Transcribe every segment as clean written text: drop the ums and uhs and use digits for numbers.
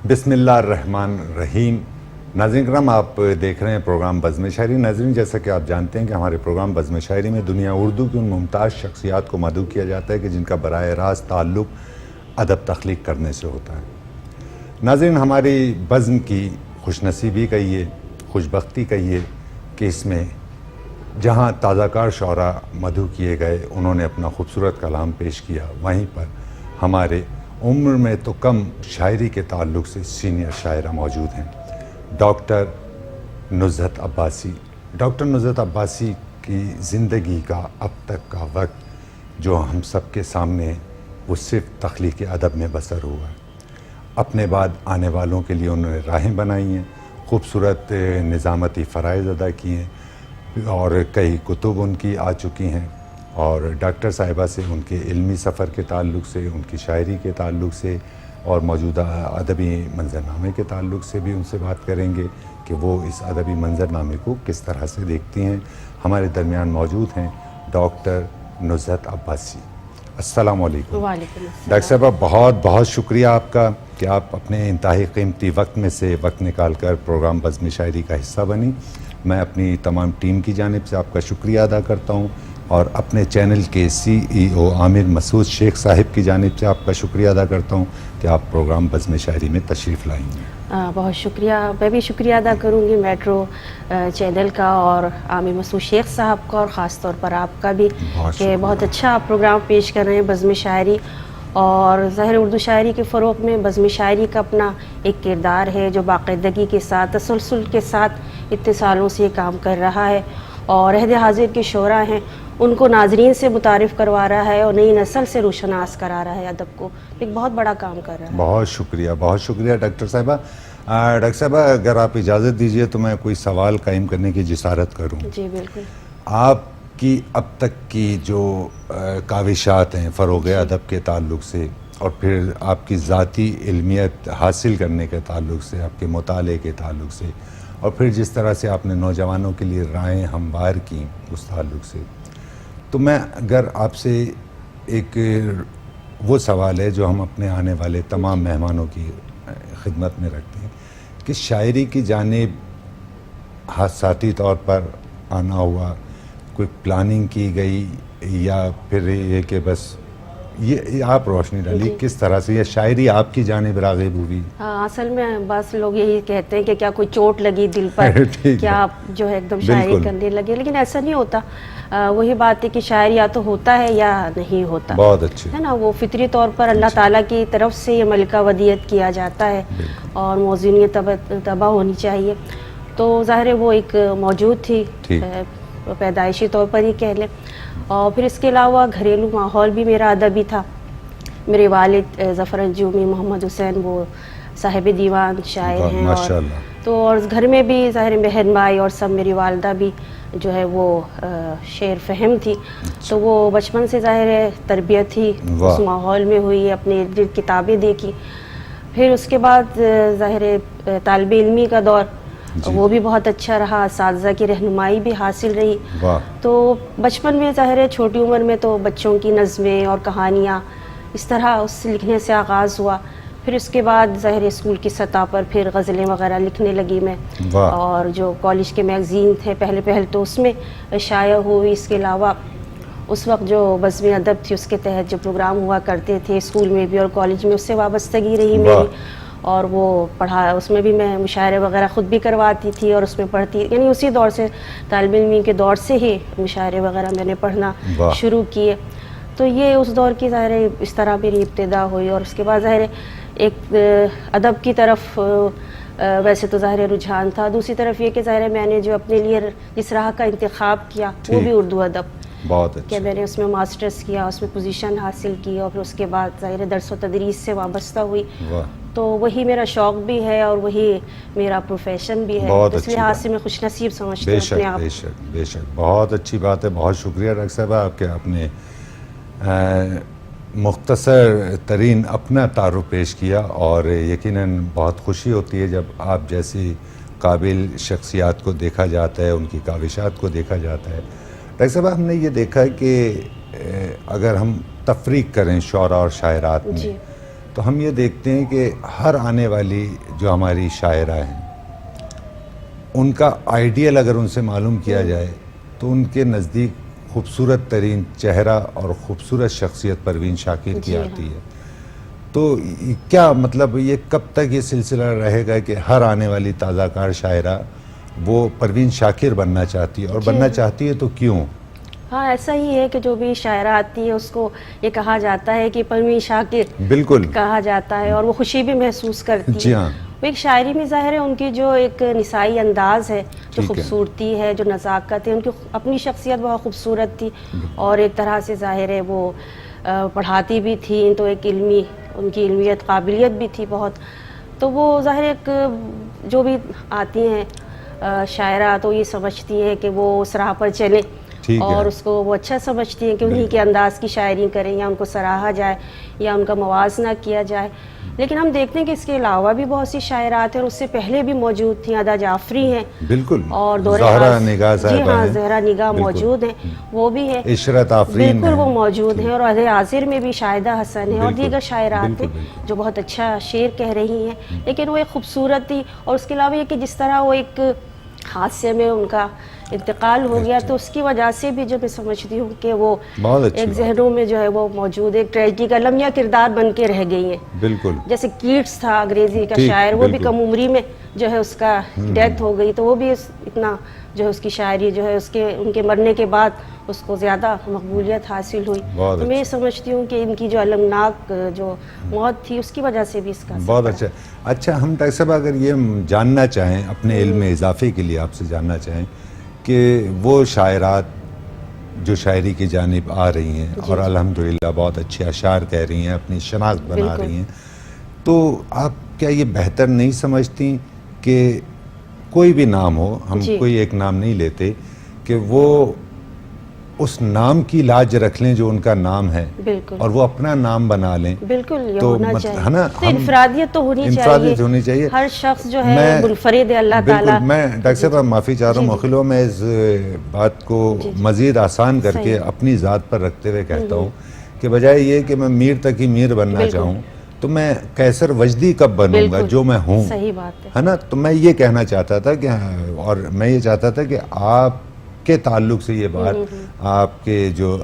بسم اللہ الرحمن الرحیم۔ ناظرین کرام، آپ دیکھ رہے ہیں پروگرام بزم شاعری۔ ناظرین، جیسا کہ آپ جانتے ہیں کہ ہمارے پروگرام بزم شاعری میں دنیا اردو کی ان ممتاز شخصیات کو مدعو کیا جاتا ہے کہ جن کا براہ راست تعلق ادب تخلیق کرنے سے ہوتا ہے۔ ناظرین، ہماری بزم کی خوش نصیبی کہیے، خوش بختی کہیے کہ اس میں جہاں تازہ کار شعراء مدعو کیے گئے، انہوں نے اپنا خوبصورت کلام پیش کیا، وہیں پر ہمارے عمر میں تو کم شاعری کے تعلق سے سینئر شاعرہ موجود ہیں۔ ڈاکٹر نزہت عباسی۔ ڈاکٹر نزہت عباسی کی زندگی کا اب تک کا وقت جو ہم سب کے سامنے ہے، وہ صرف تخلیق ادب میں بسر ہوا ہے۔ اپنے بعد آنے والوں کے لیے انہوں نے راہیں بنائی ہیں، خوبصورت نظامتی فرائض ادا کیے ہیں اور کئی کتب ان کی آ چکی ہیں، اور ڈاکٹر صاحبہ سے ان کے علمی سفر کے تعلق سے، ان کی شاعری کے تعلق سے اور موجودہ ادبی منظرنامے کے تعلق سے بھی ان سے بات کریں گے کہ وہ اس ادبی منظرنامے کو کس طرح سے دیکھتی ہیں۔ ہمارے درمیان موجود ہیں ڈاکٹر نزہت عباسی۔ السلام علیکم۔ وعلیکم السلام۔ ڈاکٹر صاحبہ، بہت بہت شکریہ آپ کا کہ آپ اپنے انتہائی قیمتی وقت میں سے وقت نکال کر پروگرام بزم شاعری کا حصہ بنی۔ میں اپنی تمام ٹیم کی جانب سے آپ کا شکریہ ادا کرتا ہوں، اور اپنے چینل کے CEO عامر مسعود شیخ صاحب کی جانب سے آپ کا شکریہ ادا کرتا ہوں کہ آپ پروگرام بزم شاعری میں تشریف لائیں گے۔ بہت شکریہ۔ میں بھی شکریہ ادا کروں گی میٹرو چینل کا اور عامر مسعود شیخ صاحب کا، اور خاص طور پر آپ کا بھی کہ بہت اچھا پروگرام پیش کر رہے ہیں بزم شاعری۔ اور ظاہر اردو شاعری کے فروغ میں بزم شاعری کا اپنا ایک کردار ہے جو باقاعدگی کے ساتھ، تسلسل کے ساتھ اتنے سالوں سے یہ کام کر رہا ہے، اور عہد حاضر کے شعراء ہیں ان کو ناظرین سے متعارف کروا رہا ہے اور نئی نسل سے روشناس کرا رہا ہے ادب کو۔ ایک بہت بڑا کام کر رہا ہے۔ بہت شکریہ، بہت شکریہ ڈاکٹر صاحبہ۔ ڈاکٹر صاحبہ، اگر آپ اجازت دیجئے تو میں کوئی سوال قائم کرنے کی جسارت کروں۔ جی بالکل۔ آپ کی اب تک کی جو کاوشات ہیں فروغ ادب کے تعلق سے، اور پھر آپ کی ذاتی علمیت حاصل کرنے کے تعلق سے، آپ کے مطالعے کے تعلق سے، اور پھر جس طرح سے آپ نے نوجوانوں کے لیے راہیں ہموار کیں اس تعلق سے، تو میں اگر آپ سے ایک وہ سوال ہے جو ہم اپنے آنے والے تمام مہمانوں کی خدمت میں رکھتے ہیں کہ شاعری کی جانب حادثاتی طور پر آنا ہوا، کوئی پلاننگ کی گئی، یا پھر یہ کہ بس یہ آپ روشنی ڈالی کس طرح سے یہ شاعری آپ کی جانب راغب ہوئی؟ ہاں، اصل میں بس لوگ یہی کہتے ہیں کہ کیا کوئی چوٹ لگی دل پر، کیا آپ جو ہے ایک دم شاعری کرنے لگے، لیکن ایسا نہیں ہوتا۔ وہی بات ہے کہ شاعر یا تو ہوتا ہے یا نہیں ہوتا، بہت اچھے ہے نا۔ وہ فطری طور پر اللہ تعالیٰ کی طرف سے یہ ملکہ ودیعت کیا جاتا ہے، اور موزونیت تباہ ہونی چاہیے۔ تو ظاہر ہے وہ ایک موجود تھی پیدائشی طور پر ہی کہہ لیں، اور پھر اس کے علاوہ گھریلو ماحول بھی میرا ادبی تھا۔ میرے والد ظفر الجومی محمد حسین وہ صاحب دیوان شاعر ہیں، اور گھر میں بھی ظاہر بہن بھائی اور سب، میری والدہ بھی جو ہے وہ شعر فہم تھی، تو وہ بچپن سے ظاہر ہے تربیت ہی اس ماحول میں ہوئی، اپنے ارد گرد کتابیں دیکھی۔ پھر اس کے بعد ظاہر طالب علمی کا دور، وہ بھی بہت اچھا رہا، اساتذہ کی رہنمائی بھی حاصل رہی۔ تو بچپن میں ظاہر ہے چھوٹی عمر میں تو بچوں کی نظمیں اور کہانیاں اس طرح اس سے لکھنے سے آغاز ہوا۔ پھر اس کے بعد ظاہر اسکول کی سطح پر پھر غزلیں وغیرہ لکھنے لگی میں، اور جو کالج کے میگزین تھے پہلے تو اس میں شائع ہوئی۔ اس کے علاوہ اس وقت جو بزم ادب تھی اس کے تحت جو پروگرام ہوا کرتے تھے اسکول میں بھی اور کالج میں، اس سے وابستگی رہی میری، اور وہ پڑھا، اس میں بھی میں مشاعرے وغیرہ خود بھی کرواتی تھی اور اس میں پڑھتی، یعنی اسی دور سے طالب علمی کے دور سے ہی مشاعرے وغیرہ میں نے پڑھنا شروع کیے۔ تو یہ اس دور کی ظاہر اس طرح میری ابتدا ہوئی، اور اس کے بعد ظاہر ایک ادب کی طرف ویسے تو ظاہر رجحان تھا، دوسری طرف یہ کہ ظاہر میں نے جو اپنے لیے جس راہ کا انتخاب کیا وہ بھی اردو ادب، بہت اچھا، کہ میں نے اس میں ماسٹرز کیا، اس میں پوزیشن حاصل کی، اور پھر اس کے بعد ظاہر درس و تدریس سے وابستہ ہوئی۔ تو وہی میرا شوق بھی ہے اور وہی میرا پروفیشن بھی ہے، اس لحاظ سے میں خوش نصیب سمجھتی ہوں اپنے آپ۔ بے شک بے شک، بہت اچھی بات ہے، بہت شکریہ ڈاکٹر صاحبہ آپ کے اپنے مختصر ترین اپنا تعارف پیش کیا، اور یقیناً بہت خوشی ہوتی ہے جب آپ جیسی قابل شخصیات کو دیکھا جاتا ہے، ان کی کاوشات کو دیکھا جاتا ہے۔ ڈاکٹر صاحبہ، ہم نے یہ دیکھا ہے کہ اگر ہم تفریق کریں شعراء اور شاعرات میں، تو ہم یہ دیکھتے ہیں کہ ہر آنے والی جو ہماری شاعرہ ہیں ان کا آئیڈیل اگر ان سے معلوم کیا جائے تو ان کے نزدیک خوبصورت ترین چہرہ اور خوبصورت شخصیت پروین شاکر کی آتی ہے. تو کیا مطلب یہ کب تک یہ سلسلہ رہے گا کہ ہر آنے والی تازہ کار شاعرہ وہ پروین شاکر بننا چاہتی ہے, اور بننا چاہتی ہے تو کیوں؟ ہاں ایسا ہی ہے کہ جو بھی شاعرہ آتی ہے اس کو یہ کہا جاتا ہے کہ پروین شاکر بالکل کہا جاتا ہے, اور وہ خوشی بھی محسوس کرتی ہے. جی ہاں, وہ ایک شاعری میں ظاہر ہے ان کی جو ایک نسائی انداز ہے, جو خوبصورتی ہے, جو نزاکت ہے, ان کی اپنی شخصیت بہت خوبصورت تھی, اور ایک طرح سے ظاہر ہے وہ پڑھاتی بھی تھی, تو ایک علمی ان کی علمیت قابلیت بھی تھی بہت. تو وہ ظاہر ایک جو بھی آتی ہیں شاعرہ تو یہ سمجھتی ہے کہ وہ اس راہ پر چلے, اور اس کو وہ اچھا سمجھتی ہیں کہ انہی کے انداز کی شاعری کریں, یا ان کو سراہا جائے یا ان کا موازنہ کیا جائے. لیکن ہم دیکھتے ہیں کہ اس کے علاوہ بھی بہت سی شاعرات ہیں, اور اس سے پہلے بھی موجود تھیں. ادا جعفری ہیں, بالکل, اور زہرا نگاہ جی ہاں زہرا نگاہ موجود ہیں, وہ بھی ہیں. عشرت آفرین بالکل وہ موجود ہیں, اور عہد حاضر میں بھی شاہدہ حسن ہیں, اور دیگر شاعرات ہیں جو بہت اچھا شعر کہہ رہی ہیں. لیکن وہ ایک خوبصورتی, اور اس کے علاوہ یہ کہ جس طرح وہ ایک حادثے میں ان کا انتقال ہو گیا, تو اس کی وجہ سے بھی جو میں سمجھتی ہوں کہ وہ ایک ذہنوں میں جو ہے وہ موجود ایک ٹریجڈی کا لمحہ کردار بن کے رہ گئی ہیں. بالکل, جیسے کیٹس تھا انگریزی کا شاعر, وہ بھی کم عمری میں جو ہے اس کا ڈیتھ ہو گئی, تو وہ بھی اتنا جو ہے اس کی شاعری جو ہے ان کے مرنے کے بعد اس کو زیادہ مقبولیت حاصل ہوئی. تو میں یہ سمجھتی ہوں کہ ان کی جو المناک جو موت تھی اس کی وجہ سے بھی اس کا بہت اچھا. اچھا, ہم ڈاکٹر صاحب اگر یہ جاننا چاہیں, اپنے علم میں اضافے کے لیے آپ سے جاننا چاہیں کہ وہ شاعرات جو شاعری کی جانب آ رہی ہیں اور الحمدللہ بہت اچھے اشعار کہہ رہی ہیں, اپنی شناخت بنا رہی ہیں, تو آپ کیا یہ بہتر نہیں سمجھتی کہ کوئی بھی نام ہو, ہم کوئی ایک نام نہیں لیتے, کہ وہ اس نام کی لاج رکھ لیں جو ان کا نام ہے, اور وہ اپنا نام بنا لیں؟ بالکل, یہ تو ہونا چاہیے, ہے نا, انفرادیت تو ہونی چاہیے, ہر شخص جو ہے منفرد ہے اللہ تعالیٰ. میں ڈاکٹر صاحب معافی چاہ رہا ہوں مخلو, میں اس بات کو مزید آسان کر کے اپنی ذات پر رکھتے ہوئے کہتا ہوں کہ بجائے یہ کہ میں میر تک ہی میر بننا چاہوں, تو میں قیصر وجدی کب بنوں گا جو میں ہوں, صحیح بات ہے نا. تو میں یہ کہنا چاہتا تھا کہ, اور میں یہ چاہتا تھا کہ آپ کے تعلق سے یہ بات, آپ کے جو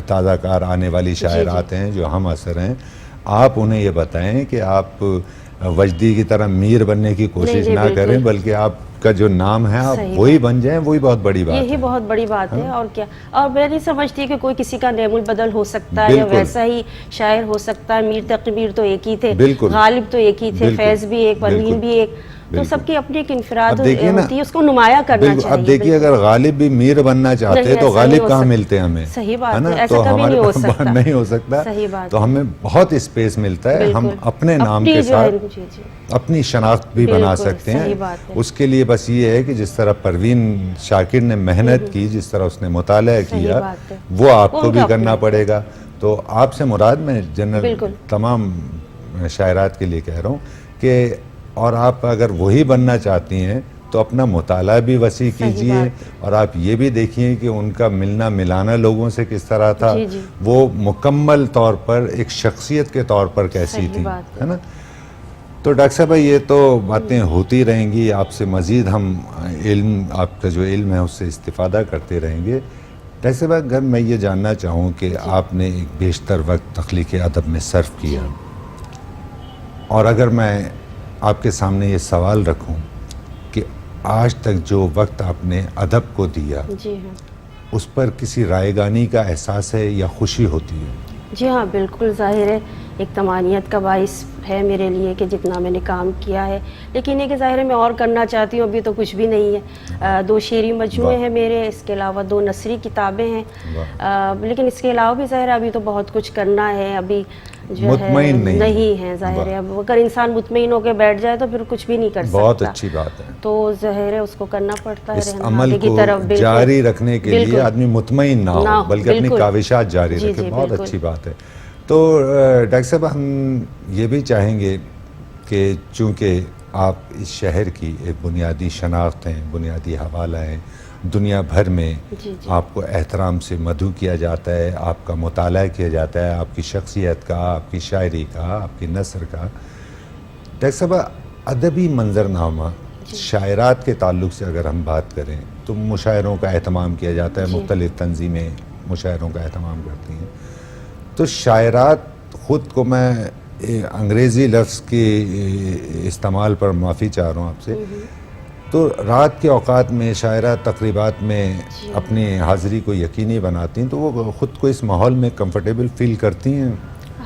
تازہ کار آنے والی شاعرات ہیں جو ہم اثر ہیں, آپ انہیں یہ بتائیں کہ آپ وجدی کی طرح میر بننے کی کوشش نہ کریں, بلکہ آپ کا جو نام ہے آپ وہی بن جائیں, وہی بہت بڑی بات ہے. یہی بہت بڑی بات ہے, اور کیا. اور میں نہیں سمجھتی کہ کوئی کسی کا نعم البدل ہو سکتا ہے, یا ویسا ہی شاعر ہو سکتا ہے. میر تقی میر تو ایک ہی تھے, غالب تو ایک ہی تھے, فیض بھی ایک, پروین بھی ایک, تو سب کی اپنی ایک انفراد ہوتی ہے, اس کو نمایاں کرنا چاہیے. اب دیکھیے, اگر غالب بھی میر بننا چاہتے تو غالب کہاں ملتے ہمیں, صحیح بات ہے, ایسا کبھی نہیں ہو سکتا. تو ہمیں بہت اسپیس ملتا ہے, ہم اپنے نام کے ساتھ اپنی شناخت بھی بنا سکتے ہیں. اس کے لیے بس یہ ہے کہ جس طرح پروین شاکر نے محنت کی, جس طرح اس نے مطالعہ کیا, وہ آپ کو بھی کرنا پڑے گا. تو آپ سے مراد, میں جنرل تمام شاعرات کے لیے کہہ رہا ہوں کہ, اور آپ اگر وہی بننا چاہتی ہیں تو اپنا مطالعہ بھی وسیع کیجئے, اور آپ یہ بھی دیکھیے کہ ان کا ملنا ملانا لوگوں سے کس طرح تھا, وہ مکمل طور پر ایک شخصیت کے طور پر کیسی تھی, ہے نا. تو ڈاکٹر صاحب یہ تو باتیں ہوتی رہیں گی, آپ سے مزید ہم علم, آپ کا جو علم ہے اس سے استفادہ کرتے رہیں گے. ڈاکٹر صاحب اگر میں یہ جاننا چاہوں کہ آپ نے ایک بیشتر وقت تخلیق ادب میں صرف کیا, اور اگر میں آپ کے سامنے یہ سوال رکھوں کہ آج تک جو وقت آپ نے ادب کو دیا, اس پر کسی رائے گانی کا احساس ہے یا خوشی ہوتی ہے؟ جی ہاں, بالکل ظاہر ہے, ایک طمانیت کا باعث ہے میرے لیے کہ جتنا میں نے کام کیا ہے. لیکن یہ کہ ظاہر ہے میں اور کرنا چاہتی ہوں, ابھی تو کچھ بھی نہیں ہے. 2 شعری مجموعے ہیں میرے, اس کے علاوہ 2 نثری کتابیں ہیں, لیکن اس کے علاوہ بھی ظاہر ہے ابھی تو بہت کچھ کرنا ہے. ابھی جو ہے نہیں ہے, ظاہر ہے اب اگر انسان مطمئن ہو کے بیٹھ جائے تو پھر کچھ بھی نہیں کر سکتا. بہت اچھی بات ہے. تو ظاہر ہے اس کو کرنا پڑتا ہے, اس عمل کو جاری رکھنے کے لیے آدمی مطمئن نہ ہو, بلکہ اپنی کاوشات جاری رکھے. بہت اچھی بات ہے. تو ڈاکٹر صاحب ہم یہ بھی چاہیں گے کہ چونکہ آپ اس شہر کی ایک بنیادی شناخت ہیں, بنیادی حوالہ ہیں, دنیا بھر میں جی آپ کو احترام سے مدعو کیا جاتا ہے، آپ کا مطالعہ کیا جاتا ہے، آپ کی شخصیت کا، آپ کی شاعری کا، آپ کی نثر کا. ڈاکٹر صاحبہ، ادبی منظرنامہ شاعرات کے تعلق سے اگر ہم بات کریں تو مشاعروں کا اہتمام کیا جاتا ہے، مختلف تنظیمیں مشاعروں کا اہتمام کرتی ہیں. تو شاعرات خود کو، میں انگریزی لفظ کے استعمال پر معافی چاہ رہا ہوں آپ سے، تو رات کے اوقات میں شاعرہ تقریبات میں اپنی حاضری کو یقینی بناتی ہیں، تو وہ خود کو اس ماحول میں کمفرٹیبل فیل کرتی ہیں.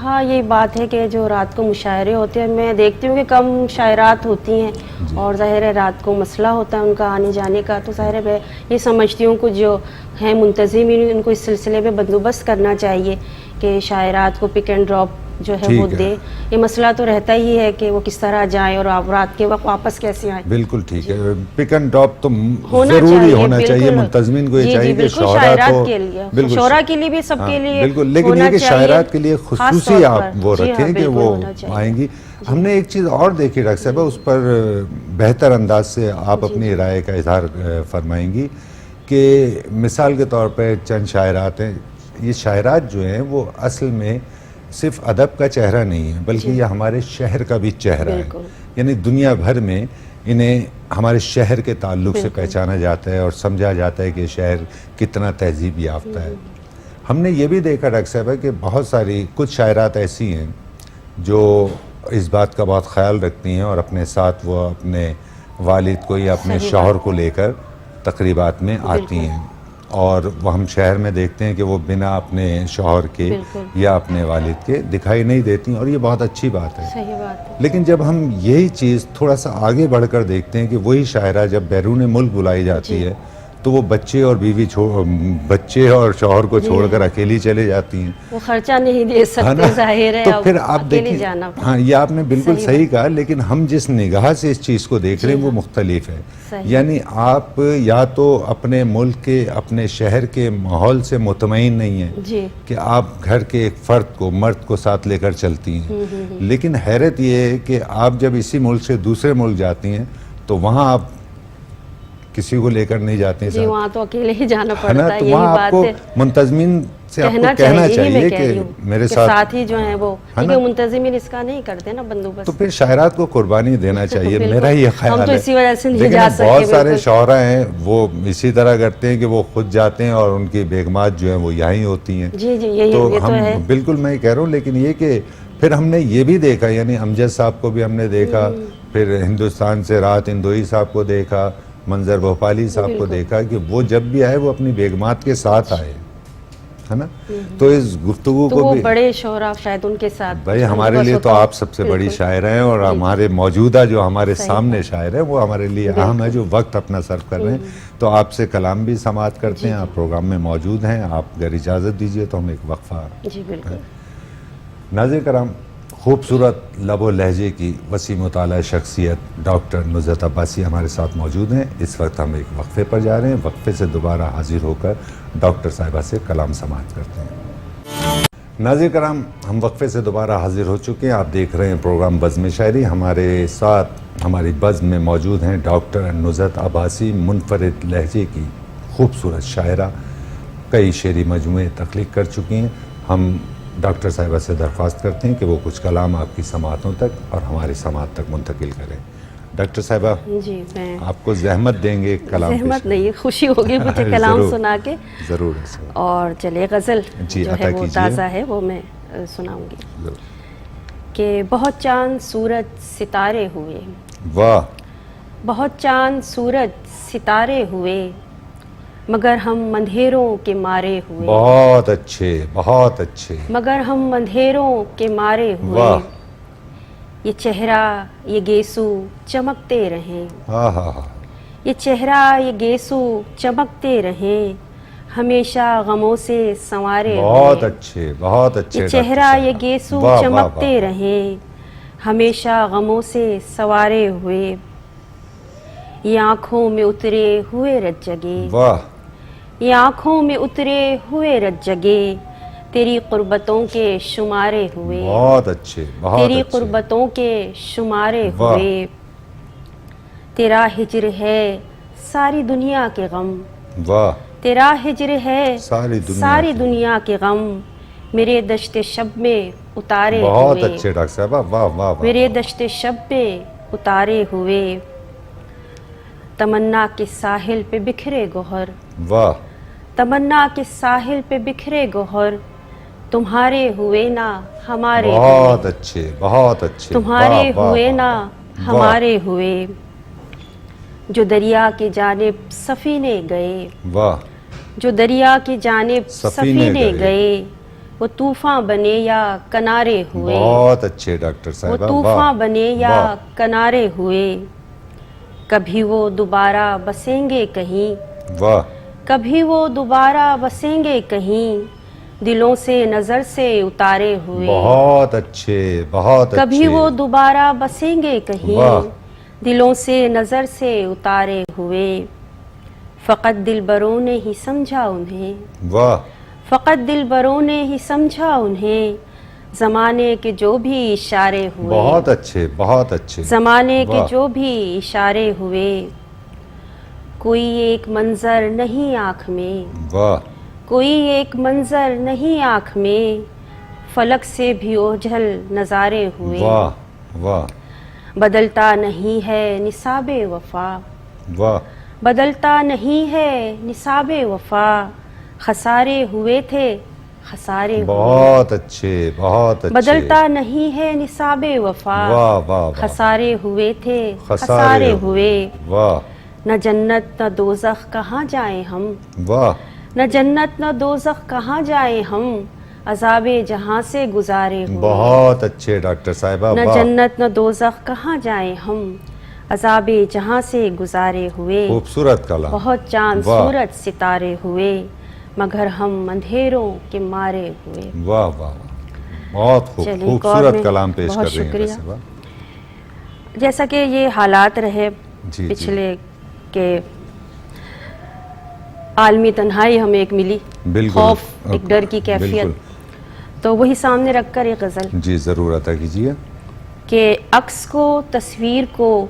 ہاں، یہی بات ہے کہ جو رات کو مشاعرے ہوتے ہیں، میں دیکھتی ہوں کہ کم شاعرات ہوتی ہیں اور ظاہر ہے رات کو مسئلہ ہوتا ہے ان کا آنے جانے کا، تو ظاہر ہے میں یہ سمجھتی ہوں کہ جو ہیں منتظمین ان کو اس سلسلے میں بندوبست کرنا چاہیے کہ شاعرات کو پک اینڈ ڈراپ جو ہے وہ دے. یہ مسئلہ تو رہتا ہی ہے کہ وہ کس طرح جائیں اور آپ رات کے وقت واپس کیسے آئیں. بالکل ٹھیک ہے، پک اینڈ ڈراپ تو ضروری ہونا چاہیے، منتظمین کو یہ چاہیے کہ شاعرات کے لیے، شعراء کے لیے بھی، سب کے لیے بالکل، لیکن یہ کہ شاعرات کے لیے خصوصی آپ وہ رکھیں کہ وہ آئیں گی. ہم نے ایک چیز اور دیکھی ڈاکٹر صاحبہ، اس پر بہتر انداز سے آپ اپنی رائے کا اظہار فرمائیں گی کہ مثال کے طور پہ چند شاعرات ہیں، یہ شاعرات جو ہیں وہ اصل میں صرف ادب کا چہرہ نہیں ہے بلکہ یہ ہمارے شہر کا بھی چہرہ ہے. یعنی دنیا بھر میں انہیں ہمارے شہر کے تعلق سے پہچانا جاتا ہے اور سمجھا جاتا ہے کہ شہر کتنا تہذیب یافتہ ہے. ہم نے یہ بھی دیکھا ڈاکٹر صاحبہ کہ بہت ساری کچھ شاعرات ایسی ہیں جو اس بات کا بہت خیال رکھتی ہیں اور اپنے ساتھ وہ اپنے والد کو یا اپنے شوہر کو لے کر تقریبات میں آتی ہیں، اور وہ ہم شہر میں دیکھتے ہیں کہ وہ بنا اپنے شوہر کے یا اپنے والد کے دکھائی نہیں دیتی، اور یہ بہت اچھی بات ہے. صحیح بات ہے. لیکن جب ہم یہی چیز تھوڑا سا آگے بڑھ کر دیکھتے ہیں کہ وہی شاعرہ جب بیرون ملک بلائی جاتی ہے تو وہ بچے اور بیوی بچے اور شوہر کو چھوڑ کر اکیلی چلے جاتی ہیں. وہ خرچہ نہیں دے سکتے، ظاہر ہے، تو پھر آپ دیکھیں، ہاں یہ آپ نے بالکل صحیح کہا، لیکن ہم جس نگاہ سے اس چیز کو دیکھ رہے ہیں وہ مختلف ہے. یعنی آپ یا تو اپنے ملک کے، اپنے شہر کے ماحول سے مطمئن نہیں ہیں کہ آپ گھر کے ایک فرد کو، مرد کو ساتھ لے کر چلتی ہیں، لیکن حیرت یہ ہے کہ آپ جب اسی ملک سے دوسرے ملک جاتی ہیں تو وہاں آپ کسی کو لے کر نہیں جاتے ہیں، وہاں تو اکیلے ہی جانا پڑتا ہے. تو وہاں آپ کو منتظمین سے آپ کو کہنا چاہیے کہ میرے ساتھ ہی جو ہیں وہ، کیونکہ منتظمین اس کا نہیں کرتے نا بندوبست، تو پھر شاعرات کو قربانی دینا چاہیے، میرا یہ خیال ہے. ہم تو اسی وجہ سے نہیں لیکن جا سکتے. بہت سارے شعراء ہیں وہ اسی طرح کرتے ہیں کہ وہ خود جاتے ہیں اور ان کی بیگمات جو ہیں وہ یہیں ہوتی ہیں. تو ہم بالکل میں کہہ رہا ہوں، لیکن یہ کہ پھر ہم نے یہ بھی دیکھا، یعنی امجد صاحب کو بھی ہم نے دیکھا، پھر ہندوستان سے رات اندوئی صاحب کو دیکھا، منظر بھوپالی صاحب کو دیکھا کہ وہ جب بھی آئے وہ اپنی بیگمات کے ساتھ آئے، ہے نا. تو اس گفتگو کو بھی بڑے شعراء شاید ان کے ساتھ، بھائی ہمارے لیے تو آپ سب سے بڑی شاعر ہیں، اور ہمارے موجودہ جو ہمارے سامنے شاعر ہیں وہ ہمارے لیے اہم ہے، جو وقت اپنا صرف کر رہے ہیں. تو آپ سے کلام بھی سماعت کرتے ہیں، آپ پروگرام میں موجود ہیں. آپ اگر اجازت دیجیے تو ہم ایک وقفہ. جی بالکل. ناظرین کرام، خوبصورت لب و لہجے کی وسیع مطالعہ شخصیت ڈاکٹر نصرت عباسی ہمارے ساتھ موجود ہیں. اس وقت ہم ایک وقفے پر جا رہے ہیں، وقفے سے دوبارہ حاضر ہو کر ڈاکٹر صاحبہ سے کلام سماعت کرتے ہیں. ناظرین کرام، ہم وقفے سے دوبارہ حاضر ہو چکے ہیں. آپ دیکھ رہے ہیں پروگرام بزم شاعری. ہمارے ساتھ ہماری بزم میں موجود ہیں ڈاکٹر نصرت عباسی، منفرد لہجے کی خوبصورت شاعرہ، کئی شعری مجموعے تخلیق کر چکی ہیں. ہم ڈاکٹر صاحبہ سے درخواست کرتے ہیں کہ وہ کچھ کلام آپ کی سماعتوں تک اور ہماری سماعت تک منتقل کریں. ڈاکٹر صاحبہ، جی میں آپ کو زحمت دیں گے کلام؟ زحمت نہیں، خوشی ہوگی مجھے کلام سنا کے. ضرور. اور چلیے غزل جو ہے وہ تازہ ہے وہ میں سناؤں گی کہ بہت چاند سورج ستارے ہوئے. واہ. بہت چاند سورج ستارے ہوئے مگر ہم اندھیروں کے مارے ہوئے. بہت اچھے، بہت اچھے. مگر ہم اندھیروں کے مارے ہوئے. واہ. یہ چہرہ یہ گیسو چمکتے رہیں. ہاں ہاں ہاں. یہ چہرہ یہ گیسو چمکتے رہیں ہمیشہ غموں سے سنوارے ہوئے. بہت اچھے، بہت اچھے. یہ چہرہ یہ گیسو چمکتے رہیں ہمیشہ غموں سے سوارے ہوئے. یہ آنکھوں میں اترے ہوئے رت جگے. واہ. یہ آنکھوں میں اترے ہوئے رت جگے تیری قربتوں کے شمارے ہوئے. بہت اچھے، بہت تیری اچھے. قربتوں کے شمارے ہوئے. تیرا ہجر ہے ساری دنیا کے غم. واہ تیرا ہجر ہے ساری دنیا کے غم میرے دشت شب میں اتارے بہت ہوئے، اچھے ڈاکٹر صاحبہ، واہ واہ واہ میرے دشت شب میں اتارے ہوئے، تمنا کے ساحل پہ بکھرے گوہر، واہ تمنا کے ساحل پہ بکھرے گوہر، تمہارے ہوئے نہ ہمارے بہت ہوئے، اچھے بہت اچھے، تمہارے واہ، واہ، ہوئے واہ، نہ واہ، ہمارے ہوئے، جو دریا کی جانب سفینے گئے، واہ جو دریا کی جانب سفینے سفینے گئے، گئے، وہ طوفان بنے یا کنارے ہوئے، بہت اچھے ڈاکٹر وہ صاحبہ، طوفان بنے یا واہ کنارے ہوئے، کبھی وہ دوبارہ بسیں گے کہیں، واہ کبھی وہ دوبارہ بسیں گے کہیں، دلوں سے نظر سے اتارے ہوئے، بہت اچھے بہت اچھے، کبھی وہ دوبارہ بسیں گے کہیں، واہ دلوں سے نظر سے اتارے ہوئے، فقط دلبروں نے ہی سمجھا انہیں، واہ فقط دلبروں نے ہی سمجھا انہیں، زمانے کے جو بھی اشارے ہوئے، بہت اچھے بہت اچھے، زمانے کے واہ جو بھی اشارے ہوئے، کوئی ایک منظر نہیں آنکھ میں، واہ کوئی ایک منظر نہیں آنکھ میں، فلک سے بھی اوجھل نظارے ہوئے، واہ واہ بدلتا نہیں ہے نصاب وفا، واہ بدلتا نہیں ہے نصاب وفا، خسارے ہوئے تھے خسارے ہوئے، بہت اچھے بہت اچھے، بدلتا نہیں ہے نصاب وفا، واہ واہ واہ، خسارے ہوئے تھے خسارے خسارے ہوئے، واہ نہ جنت نہ دوزخ کہاں جائیں ہم، واہ نہ جنت نہ دوزخ کہاں جائیں ہم، عذاب جہاں سے گزارے ہوئے، بہت اچھے ڈاکٹر صاحبہ، نہ واہ جنت نہ دوزخ کہاں جائیں ہم، عذاب جہاں سے گزارے ہوئے، خوبصورت کلام، بہت چاند واہ سورج ستارے ہوئے، مگر ہم اندھیروں کے مارے ہوئے۔ واہ واہ بہت خوب، چلیے، ایک اور خوبصورت میں کلام پیش بہت کر رہی ہیں شکریہ۔ ویسے، واہ جیسا کہ یہ حالات رہے جی پچھلے کہ عالمی تنہائی ہمیں ایک ملی، بالکل، خوف، ایک ڈر کی بالکل، کیفیت، تو وہی سامنے رکھ کر ایک غزل جی ضرور عطا کیجیے، کہ عکس کو تصویر کو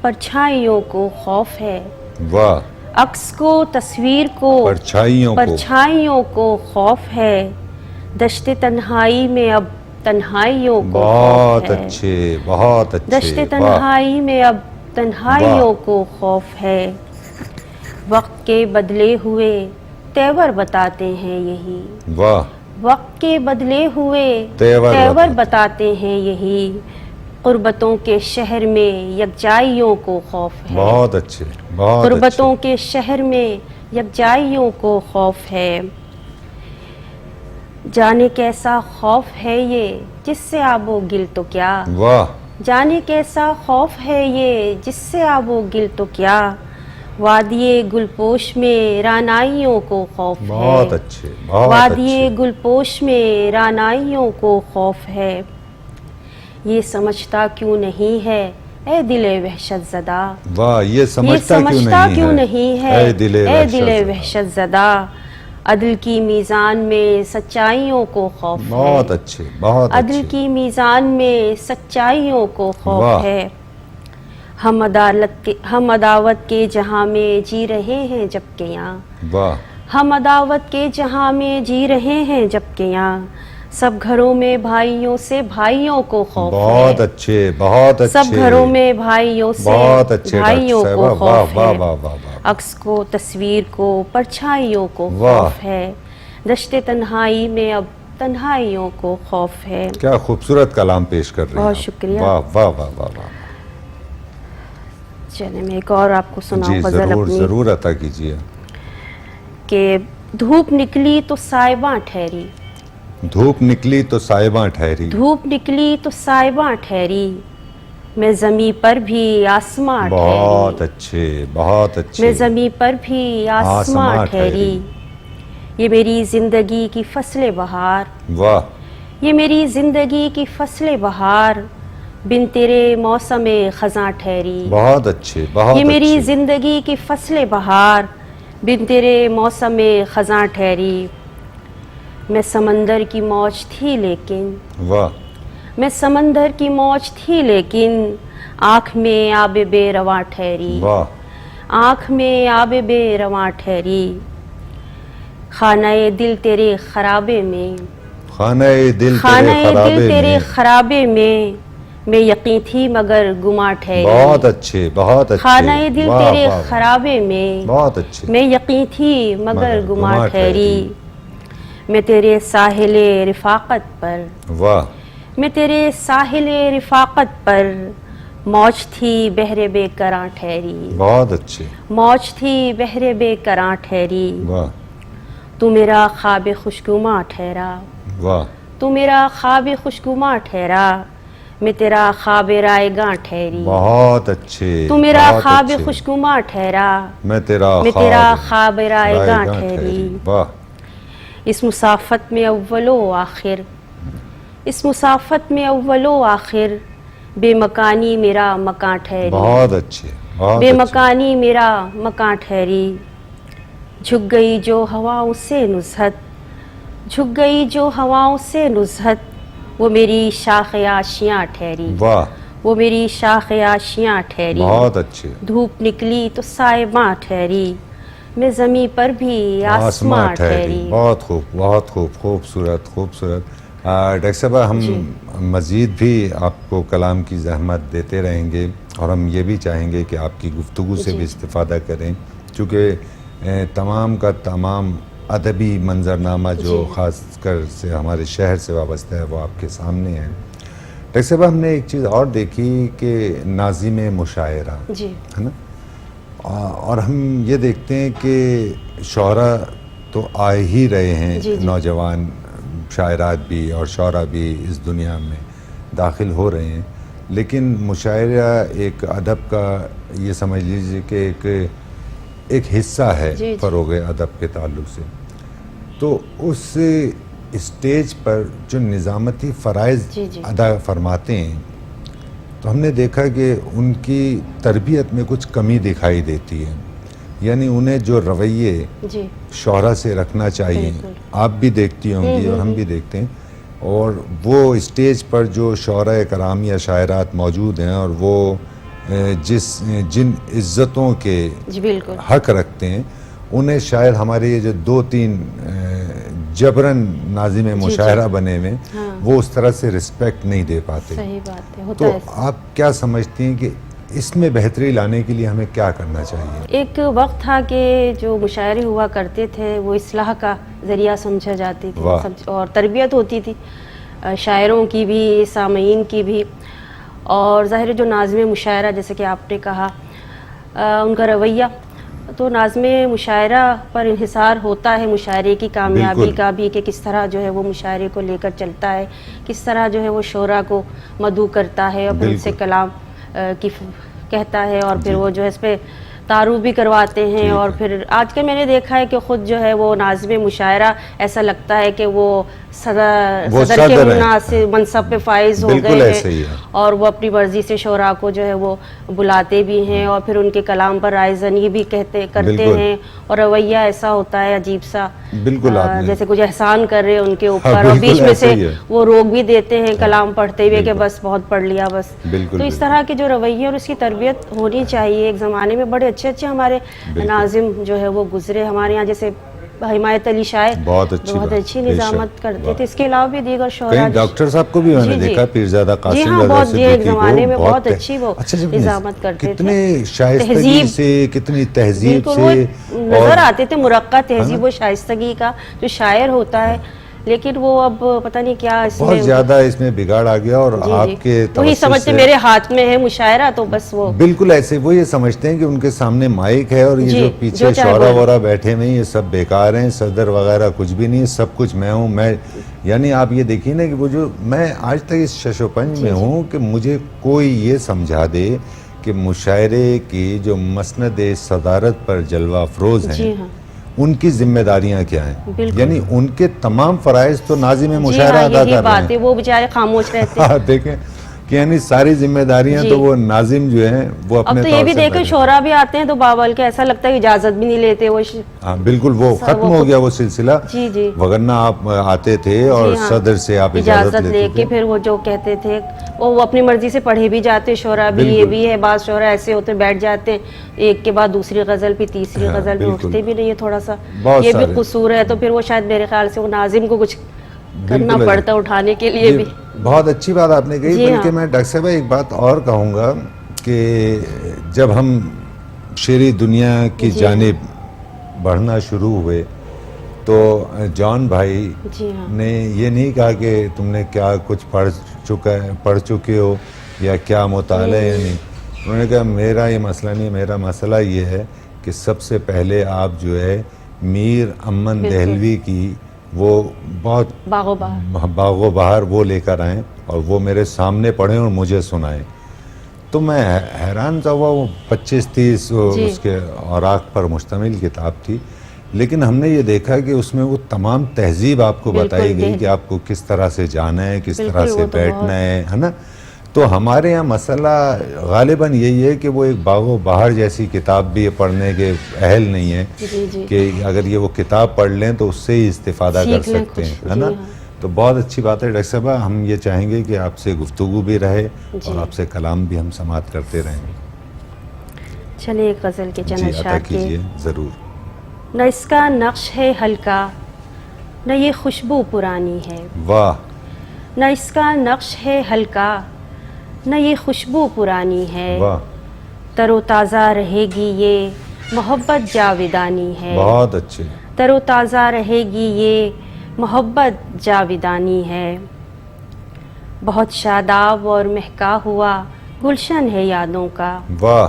پرچھائیوں کو خوف ہے، واہ عکس کو تصویر کو پرچھائیوں کو خوف ہے، دشت تنہائی میں اب تنہائیوں کو بہت خوف ہے، اچھے بہت اچھے، دشت واہ تنہائی میں اب تنہائیوں کو خوف ہے، وقت کے بدلے ہوئے تیور بتاتے ہیں یہی، واہ وقت کے بدلے ہوئے تیور تیور بتاتے ہیں یہی، قربتوں کے شہر میں یکجائیوں کو خوف ہے، بہت اچھے بہت قربتوں کے شہر میں یکجائیوں کو خوف ہے، جانے کیسا خوف ہے یہ جس سے آب و گل تو کیا، واہ جانے کیسا خوف ہے یہ جس سے آب و گل تو کیا، وادی گلپوش میں رانائیوں کو خوف ہے، بہت اچھے بہت وادی اچھے، گلپوش میں رانائیوں کو خوف ہے، یہ سمجھتا کیوں نہیں ہے اے دل وحشت زدہ، واہ یہ سمجھتا کیوں نہیں ہے اے دل وحشت زدہ، عدل کی میزان میں سچائیوں کو خوف ہے، بہت اچھے بہت عدل اچھے، کی میزان میں سچائیوں کو خوف واہ ہے، ہم عداوت کے جہاں میں جی رہے ہیں جبکہ یہاں، واہ ہم عداوت کے جہاں میں جی رہے ہیں جبکہ یہاں، سب گھروں میں بھائیوں سے بھائیوں کو خوف ہے، بہت اچھے بہت اچھے، سب گھروں میں بھائیوں سے بہت اچھے بھائیوں ڈاکٹر کو صاحبہ، واہ خوف واہ ہے، واہ واہ واہ، عکس کو تصویر کو پرچھائیوں کو واہ خوف ہے، دشت تنہائی میں اب تنہائیوں کو خوف ہے۔ کیا خوبصورت کلام پیش کر رہے ہیں بہت آپ، شکریہ۔ واہ واہ واہ واہ واہ، چلیں میں ایک اور آپ کو جی سناؤں غزل ضرور اپنی، ضرور عطا کیجیے، کہ دھوپ نکلی تو سائباں ٹھہری، دھوپ نکلی تو سائباں ٹھہری، دھوپ نکلی تو سائباں ٹھہری، میں زمیں پر بھی آسماں بہت ٹھہری، اچھے بہت اچھے، میں زمیں پر بھی آسماں ٹھہری، یہ میری زندگی کی فصل بہار، واہ یہ میری زندگی کی فصل بہار، بن تیرے موسم خزاں ٹھہری، بہت اچھے بہت یہ میری اچھے، زندگی کی فصل بہار، بن تیرے موسم خزاں ٹھہری، میں سمندر کی موج تھی لیکن، واہ میں سمندر کی موج تھی لیکن، آنکھ میں آب بے رواں ٹھہری، واہ آنکھ میں آب بے رواں ٹھہری، خانہ دل تیرے خرابے میں، خانہ دل خانہ تیرے دل خرابے تیرے میں. خرابے میں یقین تھی مگر گما ٹھہری. بہت اچھے، بہت اچھے. خانہ دل واہ، تیرے واہ، واہ. خرابے میں بہت اچھے. میں یقین تھی مگر گما گما ٹھہری. میں تیرے ساحل رفاقت پر، واہ. میں تیرے ساحل رفاقت پر موج تھی بحر بے کراں ٹھہری. بہت اچھے. موج تھی بحر بے کراں ٹھہری. واہ تو میرا خواب خوشگواں ٹھہرا، واہ. تو میرا خواب خوشگواں ٹھہرا، میں تیرا خواب رائے گاں ٹھہری. بہت اچھے. تو میرا بہت خواب اچھے. خوشگواں ٹھہرا، میں تیرا میں تیرا خواب رائے گاں ٹھہری. واہ. اس مسافت میں اول و آخر، اس مسافت میں اول و آخر بے مکانی میرا مکان ٹھہری. بہت اچھے. بہت بے اچھے. مکانی میرا مکان ٹھہری. جھک گئی جو ہواؤں سے نزہت، جھک گئی جو ہواؤں سے نزہت، وہ میری شاخ آشیاں ٹھہری. واہ. وہ میری شاخ آشیاں ٹھہری. بہت اچھے. دھوپ نکلی تو سائے ماں ٹھہری، میں زمیں پر بھی آسماں ٹھہری. بہت خوب، بہت خوب. خوبصورت، خوبصورت. ڈاکٹر صاحبہ، ہم مزید بھی آپ کو کلام کی زحمت دیتے رہیں گے، اور ہم یہ بھی چاہیں گے کہ آپ کی گفتگو سے بھی استفادہ کریں، چونکہ تمام کا تمام ادبی منظرنامہ جو خاص کر سے ہمارے شہر سے وابستہ ہے وہ آپ کے سامنے ہے. ڈاکٹر صاحبہ، ہم نے ایک چیز اور دیکھی کہ ناظم مشاعرہ جی ہے نا، اور ہم یہ دیکھتے ہیں کہ شعراء تو آئے ہی رہے ہیں، نوجوان شاعرات بھی اور شعراء بھی اس دنیا میں داخل ہو رہے ہیں، لیکن مشاعرہ ایک ادب کا، یہ سمجھ لیجیے کہ ایک حصہ ہے فروغ ادب کے تعلق سے. تو اس اسٹیج پر جو نظامتی فرائض ادا فرماتے ہیں، تو ہم نے دیکھا کہ ان کی تربیت میں کچھ کمی دکھائی دیتی ہے. یعنی انہیں جو رویے شعراء سے رکھنا چاہیے، آپ بھی دیکھتی ہوں گی اور ہم بھی دیکھتے ہیں، اور وہ اسٹیج پر جو شعراء کرام یا شاعرات موجود ہیں اور وہ جن عزتوں کے حق رکھتے ہیں، انہیں شاید ہمارے یہ جو 2-3 جبرن ناظم مشاعرہ بنے ہوئے وہ اس طرح سے رسپیکٹ نہیں دے پاتے. صحیح بات ہے. تو آپ کیا سمجھتی ہیں کہ اس میں بہتری لانے کے لیے ہمیں کیا کرنا چاہیے؟ ایک وقت تھا کہ جو مشاعرے ہوا کرتے تھے وہ اصلاح کا ذریعہ سمجھا جاتی تھی، اور تربیت ہوتی تھی شاعروں کی بھی، سامعین کی بھی. اور ظاہر جو ناظم مشاعرہ جیسے کہ آپ نے کہا، ان کا رویہ تو ناظم مشاعرہ پر انحصار ہوتا ہے، مشاعرے کی کامیابی کا بھی، کہ کس طرح جو ہے وہ مشاعرے کو لے کر چلتا ہے، کس طرح جو ہے وہ شعراء کو مدعو کرتا ہے اور پھر ان سے کلام کی کہتا ہے، اور پھر وہ جو ہے اس پہ تعارف بھی کرواتے ہیں. اور پھر آج کل میں نے دیکھا ہے کہ خود جو ہے وہ ناظم مشاعرہ ایسا لگتا ہے کہ وہ صدر کے مناسب منصب پہ فائز ہو گئے ہیں، اور وہ اپنی مرضی سے شعراء کو جو ہے وہ بلاتے بھی ہیں اور پھر ان کے کلام پر رائے زنی بھی کرتے ہیں، اور رویہ ایسا ہوتا ہے عجیب سا، جیسے کچھ احسان کر رہے ان کے اوپر، اور بیچ میں سے وہ روک بھی دیتے ہیں کلام پڑھتے ہوئے کہ بس بہت پڑھ لیا بس. تو اس طرح کے جو رویے اور اس کی تربیت ہونی چاہیے. ایک زمانے میں بڑے اچھے ہمارے ناظم جو ہے وہ گزرے ہمارے یہاں، جیسے حمایت علی شاعر بہت اچھی نظامت کرتے تھے. اس کے علاوہ بھی دیگر شعراء، ڈاکٹر صاحب کو بھی میں نے دیکھا، پیرزادہ قاسم رضا صدیقی ایک زمانے میں بہت اچھی وہ نظامت کرتے تھے. کتنے شائستگی سے، کتنی تہذیب سے نظر آتے تھے، مرقع تہذیب و شائستگی کا جو شاعر ہوتا ہے. لیکن وہ اب پتہ نہیں کیا اس میں بہت زیادہ اس میں بگاڑ آ گیا، اور آپ کے وہی سمجھتے میرے ہاتھ میں ہے مشاعرہ، تو بس وہ بالکل ایسے وہ یہ سمجھتے ہیں کہ ان کے سامنے مائک ہے اور یہ جو پیچھے شعراء وغیرہ بیٹھے ہوئے ہیں یہ سب بیکار ہیں، صدر وغیرہ کچھ بھی نہیں، سب کچھ میں ہوں. میں یعنی آپ یہ دیکھیے نا کہ وہ جو میں آج تک اس شش و پنج میں ہوں کہ مجھے کوئی یہ سمجھا دے کہ مشاعرے کی جو مسند صدارت پر جلوہ افروز ہیں ان کی ذمہ داریاں کیا ہیں. یعنی ان کے تمام فرائض تو ناظم مشاعرہ ادا کر رہے ہیں، وہ بیچارے خاموش رہتے ہیں. دیکھیں کہ یعنی ساری ذمہ داریاں جی. تو وہ ناظم جو ہیں وہ اب اپنے تو طور یہ بھی سے دیکھیں شعراء بھی آتے ہیں تو بابل کے ایسا لگتا ہے کہ اجازت بھی نہیں لیتے وہ ہاں بالکل وہ ختم ہو گیا وہ سلسلہ. جی جی وگرنہ آپ آتے تھے اور جی ہاں. صدر سے آپ اجازت لے لیتے کے تھے. پھر وہ جو کہتے تھے وہ اپنی مرضی سے پڑھے بھی جاتے شعراء بھی. یہ بالکل. بھی ہے بعض شعراء ایسے ہوتے بیٹھ جاتے ہیں ایک کے بعد دوسری غزل پہ تیسری ہاں، غزل پہ بالکل. اٹھتے بھی نہیں ہے تھوڑا سا. بہت یہ بھی سارے. قصور ہے تو پھر وہ شاید میرے خیال سے وہ ناظم کو کچھ کرنا بالکل پڑتا اٹھانے کے لیے یہ بھی. بہت اچھی بات آپ نے کہی. جی بلکہ ہاں. میں ڈاکٹر صاحب ایک بات اور کہوں گا کہ جب ہم شعری دنیا کی جی جانب بڑھنا شروع ہوئے تو جان بھائی جی ہاں نے یہ نہیں کہا کہ تم نے کیا کچھ پڑھ چکے ہو یا کیا مطالعہ ہے نہیں. انہوں نے کہا میرا یہ مسئلہ نہیں, میرا مسئلہ یہ ہے کہ سب سے پہلے آپ جو ہے میر امن بالکل. دہلوی کی وہ بہت باغ و بہار. باغ و بہار وہ لے کر آئیں اور وہ میرے سامنے پڑھیں اور مجھے سنائیں. تو میں حیران تھا. وہ 25-30 جی. اس کے اوراق پر مشتمل کتاب تھی, لیکن ہم نے یہ دیکھا کہ اس میں وہ تمام تہذیب آپ کو بالکل بتائی گئی جی. کہ آپ کو کس طرح سے جانا ہے, کس بالکل, طرح سے وہ تو بیٹھنا ہے نا. تو ہمارے یہاں مسئلہ غالباً یہی ہے کہ وہ ایک باغ و بہار جیسی کتاب بھی پڑھنے کے اہل نہیں ہے جی جی کہ اگر یہ وہ کتاب پڑھ لیں تو اس سے ہی استفادہ کر سیکھ لیں سکتے ہیں, کچھ. ہے نا. جی ہاں. تو بہت اچھی بات ہے ڈاکٹر صاحبہ. ہم یہ چاہیں گے کہ آپ سے گفتگو بھی رہے جی. اور آپ سے کلام بھی ہم سماعت کرتے رہیں. چلیے ایک غزل کے چند جی عطا اشعار کے. کیجیے ضرور. نہ اس کا نقش ہے ہلکا نہ یہ خوشبو پرانی ہے. واہ. نہ اس کا نقش ہے ہلکا نہ یہ خوشبو پرانی ہے. واہ. تر و تازہ رہے گی یہ محبت جاودانی ہے. بہت اچھے. تر و تازہ رہے گی یہ محبت جاودانی ہے. بہت شاداب اور مہکا ہوا گلشن ہے یادوں کا. واہ.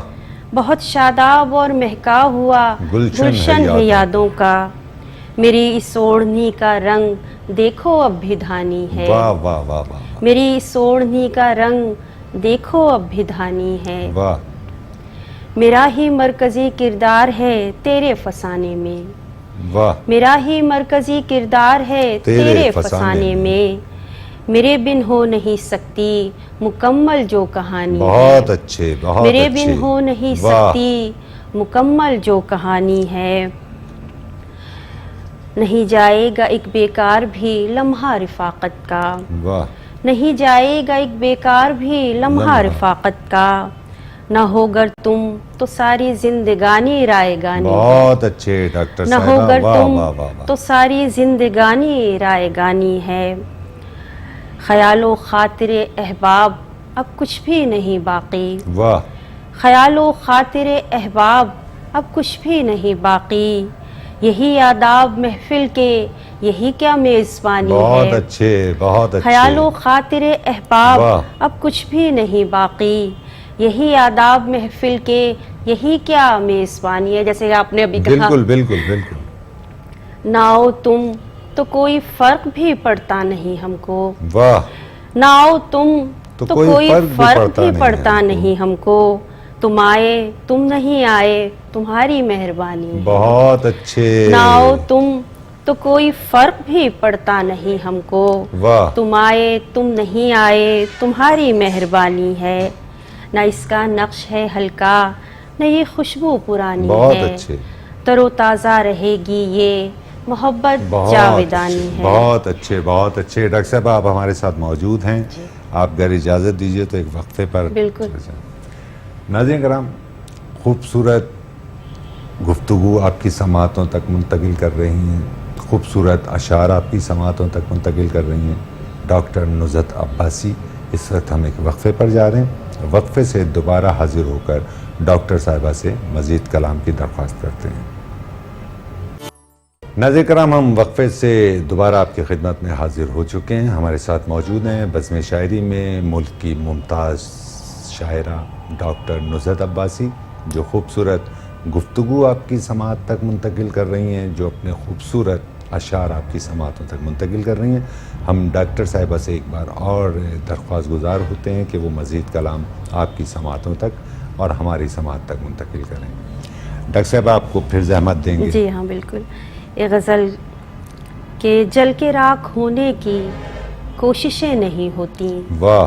بہت شاداب اور مہکا ہوا گلشن ہے یادوں کا. میری اس اوڑھنی کا رنگ دیکھو اب بھی دھانی ہے. واہ واہ واہ واہ. میری اس اوڑھنی کا رنگ دیکھو اب بھی دھانی ہے. واہ. میرا ہی مرکزی کردار ہے تیرے فسانے میں. واہ. میرا ہی مرکزی کردار ہے تیرے فسانے میں. میرے بن ہو نہیں سکتی مکمل جو کہانی ہے. بہت اچھے بہت میرے اچھے. بن ہو نہیں واہ. سکتی مکمل جو کہانی ہے. نہیں جائے گا ایک بیکار بھی لمحہ رفاقت کا. واہ. نہیں جائے گا ایک بیکار بھی لمحہ رفاقت کا. نہ ہو گر تم تو ساری زندگانی رائے گانی ہے. بہت اچھے ڈاکٹر نہ صاحبہ. ہو گر واہ تم واہ واہ واہ. تو ساری زندگانی رائے گانی ہے. خیال و خاطر احباب اب کچھ بھی نہیں باقی. واہ. خیال و خاطر احباب اب کچھ بھی نہیں باقی. یہی آداب محفل کے یہی کیا میزبانی ہے. بہت اچھے بہت اچھے. خیال و خاطر احباب واہ. اب کچھ بھی نہیں باقی. یہی آداب محفل کے یہی کیا میزبانی ہے. جیسے آپ نے ابھی کہا بالکل بالکل بالکل. نہ آؤ تم تو کوئی فرق بھی پڑتا نہیں ہم کو. واہ. نہ آؤ تم تو کوئی فرق بھی پڑتا نہیں ہم کو. تم آئے تم نہیں آئے تمہاری مہربانی ہے. بہت اچھے. نہ آؤ تم تو کوئی فرق بھی پڑتا نہیں ہم کو. واہ. تم آئے تم نہیں آئے تمہاری مہربانی ہے. نہ اس کا نقش ہے ہلکا نہ یہ خوشبو پرانی بہت ہے. اچھے. تر و تازہ رہے گی یہ محبت جاودانی ہے. بہت اچھے بہت اچھے. ڈاکٹر صاحب آپ ہمارے ساتھ موجود ہیں. آپ اگر اجازت دیجیے تو ایک وقفے پر. بالکل. ناظرین کرام خوبصورت گفتگو آپ کی سماعتوں تک منتقل کر رہی ہیں. خوبصورت اشعار آپ کی سماعتوں تک منتقل کر رہی ہیں ڈاکٹر نزہت عباسی. اس وقت ہم ایک وقفے پر جا رہے ہیں. وقفے سے دوبارہ حاضر ہو کر ڈاکٹر صاحبہ سے مزید کلام کی درخواست کرتے ہیں. ناظرین کرام ہم وقفے سے دوبارہ آپ کی خدمت میں حاضر ہو چکے ہیں. ہمارے ساتھ موجود ہیں بزم شاعری میں ملک کی ممتاز شاعرہ ڈاکٹر نزہت عباسی جو خوبصورت گفتگو آپ کی سماعت تک منتقل کر رہی ہیں, جو اپنے خوبصورت اشعار آپ کی سماعتوں تک منتقل کر رہی ہیں. ہم ڈاکٹر صاحبہ سے ایک بار اور درخواست گزار ہوتے ہیں کہ وہ مزید کلام آپ کی سماعتوں تک اور ہماری سماعت تک منتقل کریں. ڈاکٹر صاحبہ آپ کو پھر زحمت دیں گے. جی ہاں بالکل. یہ غزل کہ جل کے راکھ ہونے کی کوششیں نہیں ہوتی. واہ.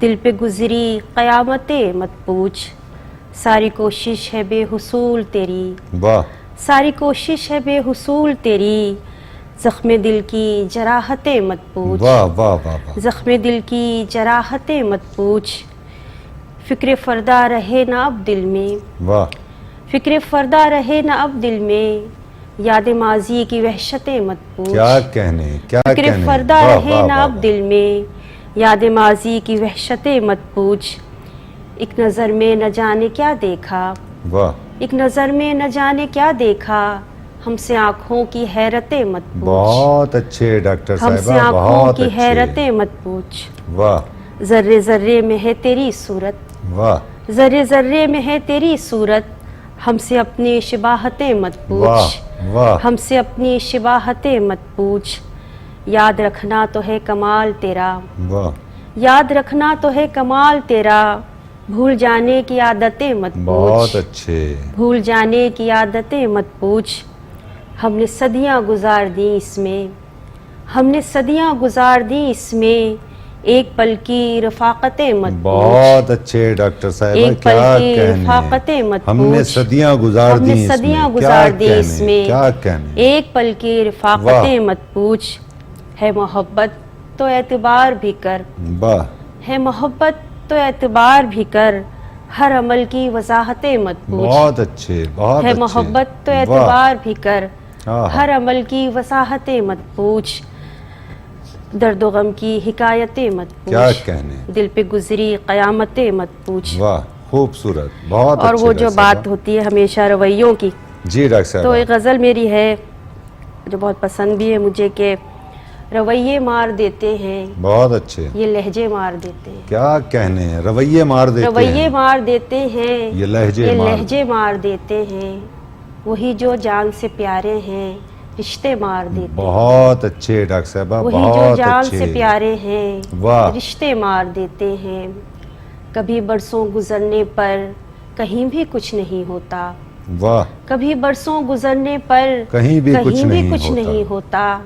دل پہ گزری قیامتیں مت پوچھ، ساری کوشش ہے بے حصول تیری، واہ ساری کوشش ہے بے حصول تیری، زخم دل کی جراحتیں مت پوچھ، واہ واہ واہ واہ، زخم دل کی جراحتیں مت پوچھ، فکر فردا رہے نہ اب دل میں، واہ فکر فردا رہے نہ اب دل میں، یاد ماضی کی وحشتیں مت پوچھ، کیا کہنے کیا فکر کہنے، فردا واہ رہے واہ نہ واہ اب دل میں، یاد ماضی کی وحشتیں مت پوچھ، ایک نظر میں نہ جانے کیا دیکھا، واہ، ایک نظر میں نہ جانے کیا دیکھا، ہم سے آنکھوں کی حیرتیں مت پوچھ، بہت اچھے ڈاکٹر ہم سے صاحبہ، آنکھوں بہت کی اچھے، حیرتیں مت پوچھ، واہ ذرے ذرے میں ہے تیری صورت، واہ ذرے ذرے میں ہے تیری صورت، ہم سے اپنی شباہتیں مت واہ پوچھ، واہ، ہم سے اپنی شباہتیں مت پوچھ، یاد رکھنا تو ہے کمال تیرا، واہ، یاد رکھنا تو ہے کمال تیرا، بھول جانے کی عادتیں مت بہت پوچھ، اچھے، بھول جانے کی عادتیں مت پوچھ، ہم نے صدیاں گزار دیں اس میں، ہم نے صدیاں گزار دیں اس میں، ایک پل کی رفاقتیں مت پوچھ، بہت اچھے ڈاکٹر صاحبہ، ایک پل کیا کی کہنے، رفاقتیں مت ہم نے پوچھ، صدیاں گزار ہم نے دی اس صدیاں میں، گزار کیا دی اس کہنے میں، کیا کہنے، ایک پل کی رفاقتیں مت پوچھ، ہے محبت تو اعتبار بھی کر، واہ ہے محبت تو اعتبار بھی کر، ہر عمل کی وضاحتیں مت پوچھ، بہت اچھے، بہت ہے اچھے، محبت تو واہ، اعتبار بھی کر، آہا، ہر عمل کی وضاحتیں مت پوچھ، درد و غم کی حکایتیں مت کیا پوچھ، کہنے، دل پہ گزری قیامتیں مت پوچھ، واہ خوبصورت، بہت اور اچھے وہ ڈاکٹر جو صاحبہ، بات ہوتی ہے ہمیشہ رویوں کی، جی ڈاکٹر تو ایک صاحبہ، غزل میری ہے جو بہت پسند بھی ہے مجھے کہ رویے مار دیتے ہیں، بہت اچھے، یہ لہجے مار دیتے ہیں، کیا کہنے، رویے مار دیتے رویے ہیں، مار دیتے ہیں، یہ لہجے مار دیتے ہیں، وہی جو جان سے پیارے ہیں رشتے مار دیتے ہیں، بہت اچھے ڈاکٹر صاحبہ، وہی جو بہت جان اچھے، سے پیارے ہیں واہ، رشتے مار دیتے ہیں، کبھی برسوں گزرنے پر کہیں بھی کچھ نہیں ہوتا، واہ، کبھی برسوں گزرنے پر کہیں بھی کچھ نہیں ہوتا،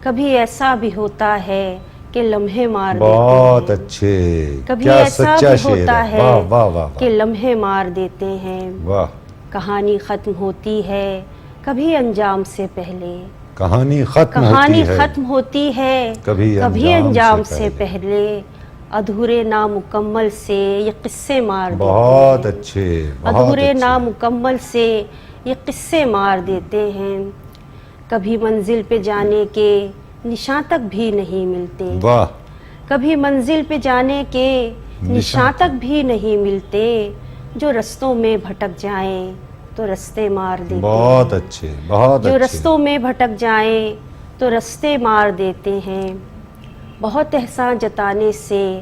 کبھی ایسا بھی ہوتا ہے کہ لمحے مار دیتے بہت ہیں، اچھے، کبھی کیا ایسا سچا بھی شعر ہوتا ہے، واہ واہ واہ کہ لمحے مار دیتے ہیں، واہ، کہانی ختم ہوتی ہے کبھی انجام سے پہلے، کہانی ختم کہانی ہوتی ہے، ختم ہوتی ہے کبھی انجام سے پہلے، ادھورے نامکمل سے یہ قصے مار دیتے بہت ہیں، اچھے، بہت ادھورے اچھے، نامکمل سے یہ قصے مار دیتے ہیں، کبھی منزل پہ جانے کے نشاں تک بھی نہیں ملتے، واہ، کبھی منزل پہ جانے کے نشاں تک بھی نہیں ملتے، جو رستوں میں بھٹک جائیں تو رستے مار دیتے بہت ہیں، اچھے، بہت جو اچھے، رستوں میں بھٹک جائیں تو رستے مار دیتے ہیں، بہت احسان جتانے سے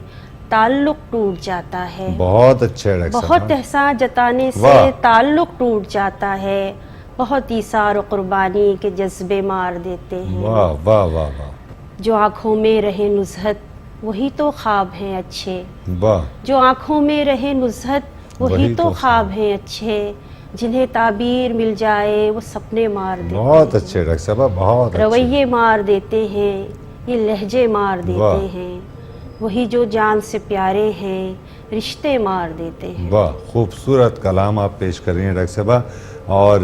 تعلق ٹوٹ جاتا ہے، بہت اچھے ڈاکٹر بہت صاحب، احسان جتانے سے واہ، تعلق ٹوٹ جاتا ہے، بہت ایثار و قربانی کے جذبے مار دیتے ہیں، واہ واہ واہ واہ، جو آنکھوں میں رہے نزہت وہی تو خواب ہیں اچھے، واہ، جو آنکھوں میں رہے نزہت وہی تو خواب ہیں اچھے، جنہیں تعبیر مل جائے وہ سپنے مار دیتے بہت ہیں، اچھے ڈاکٹر صاحب، بہت اچھے، رویے مار دیتے ہیں، یہ لہجے مار دیتے واہ، ہیں، وہی جو جان سے پیارے ہیں رشتے مار دیتے ہیں، واہ خوبصورت کلام آپ پیش کر رہی ہیں ڈاکٹر صاحبہ، اور